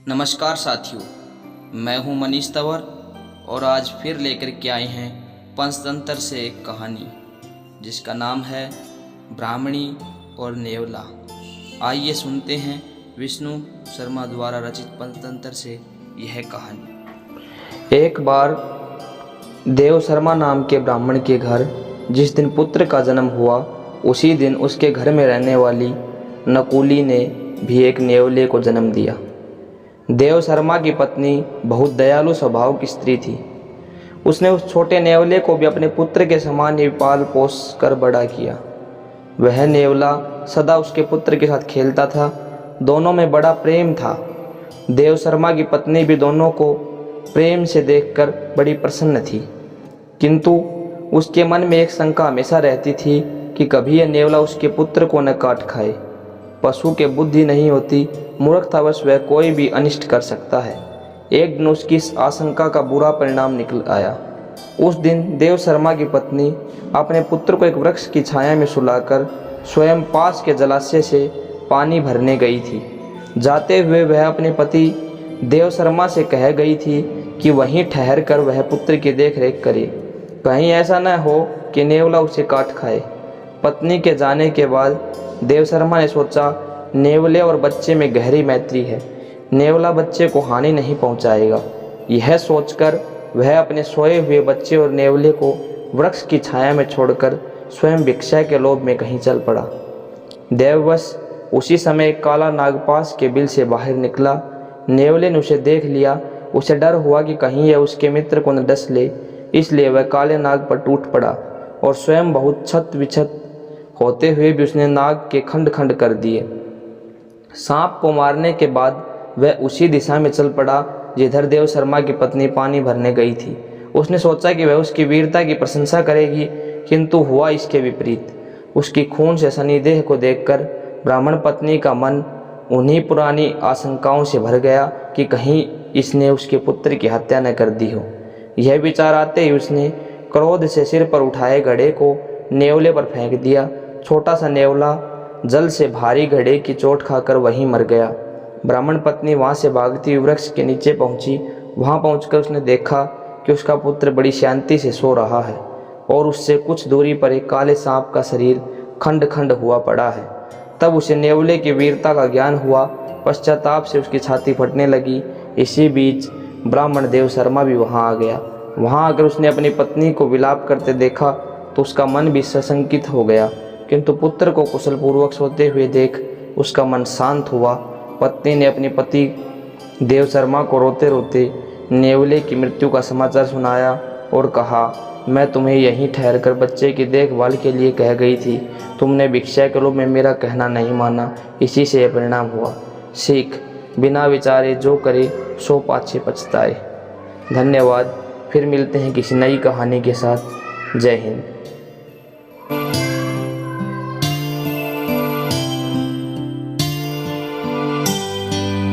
नमस्कार साथियों, मैं हूं मनीष तंवर और आज फिर लेकर के आए हैं पंचतंत्र से एक कहानी जिसका नाम है ब्राह्मणी और नेवला। आइए सुनते हैं विष्णु शर्मा द्वारा रचित पंचतंत्र से यह कहानी। एक बार देव शर्मा नाम के ब्राह्मण के घर जिस दिन पुत्र का जन्म हुआ उसी दिन उसके घर में रहने वाली नकुली ने भी एक नेवले को जन्म दिया। देव शर्मा की पत्नी बहुत दयालु स्वभाव की स्त्री थी। उसने उस छोटे नेवले को भी अपने पुत्र के समान ही पाल पोस कर बड़ा किया। वह नेवला सदा उसके पुत्र के साथ खेलता था। दोनों में बड़ा प्रेम था। देव शर्मा की पत्नी भी दोनों को प्रेम से देखकर बड़ी प्रसन्न थी, किंतु उसके मन में एक शंका हमेशा रहती थी कि कभी यह नेवला उसके पुत्र को न काट खाए। पशु के बुद्धि नहीं होती, मूर्खतावश वह कोई भी अनिष्ट कर सकता है। एक दिन उसकी इस आशंका का बुरा परिणाम निकल आया। उस दिन देव शर्मा की पत्नी अपने पुत्र को एक वृक्ष की छाया में सुलाकर स्वयं पास के जलाशय से पानी भरने गई थी। जाते हुए वह अपने पति देव शर्मा से कह गई थी कि वहीं ठहर कर वह पुत्र की देखरेख करे, कहीं ऐसा न हो कि नेवला उसे काट खाए। पत्नी के जाने के बाद देव शर्मा ने सोचा, नेवले और बच्चे में गहरी मैत्री है, नेवला बच्चे को हानि नहीं पहुंचाएगा। यह सोचकर वह अपने सोए हुए बच्चे और नेवले को वृक्ष की छाया में छोड़कर स्वयं भिक्षा के लोभ में कहीं चल पड़ा। देववश उसी समय एक काला नागपाश के बिल से बाहर निकला। नेवले ने उसे देख लिया। उसे डर हुआ कि कहीं यह उसके मित्र को न डस ले, इसलिए वह काले नाग पर टूट पड़ा और स्वयं बहुत छत विछत होते हुए भी उसने नाग के खंड खंड कर दिए। सांप को मारने के बाद वह उसी दिशा में चल पड़ा जिधर देव शर्मा की पत्नी पानी भरने गई थी। उसने सोचा कि वह उसकी वीरता की प्रशंसा करेगी, किंतु हुआ इसके विपरीत। उसकी खून से सनी देह को देखकर ब्राह्मण पत्नी का मन उन्हीं पुरानी आशंकाओं से भर गया कि कहीं इसने उसके पुत्र की हत्या न कर दी हो। यह विचार आते ही उसने क्रोध से सिर पर उठाए घड़े को नेवले पर फेंक दिया। छोटा सा नेवला जल से भारी घड़े की चोट खाकर वहीं मर गया। ब्राह्मण पत्नी वहां से भागती हुई वृक्ष के नीचे पहुंची। वहां पहुंचकर उसने देखा कि उसका पुत्र बड़ी शांति से सो रहा है और उससे कुछ दूरी पर एक काले सांप का शरीर खंड खंड हुआ पड़ा है। तब उसे नेवले की वीरता का ज्ञान हुआ। पश्चाताप से उसकी छाती फटने लगी। इसी बीच ब्राह्मण देव शर्मा भी वहां आ गया। वहां आकर उसने अपनी पत्नी को विलाप करते देखा तो उसका मन भी सशंकित हो गया, किंतु पुत्र को कुशलपूर्वक सोते हुए देख उसका मन शांत हुआ। पत्नी ने अपने पति देव शर्मा को रोते रोते नेवले की मृत्यु का समाचार सुनाया और कहा, मैं तुम्हें यहीं ठहरकर बच्चे की देखभाल के लिए कह गई थी, तुमने भिक्षा के लोभ में मेरा कहना नहीं माना, इसी से यह परिणाम हुआ। सीख, बिना विचारे जो करे सो पाछे पछताए। धन्यवाद। फिर मिलते हैं किसी नई कहानी के साथ। जय हिंद।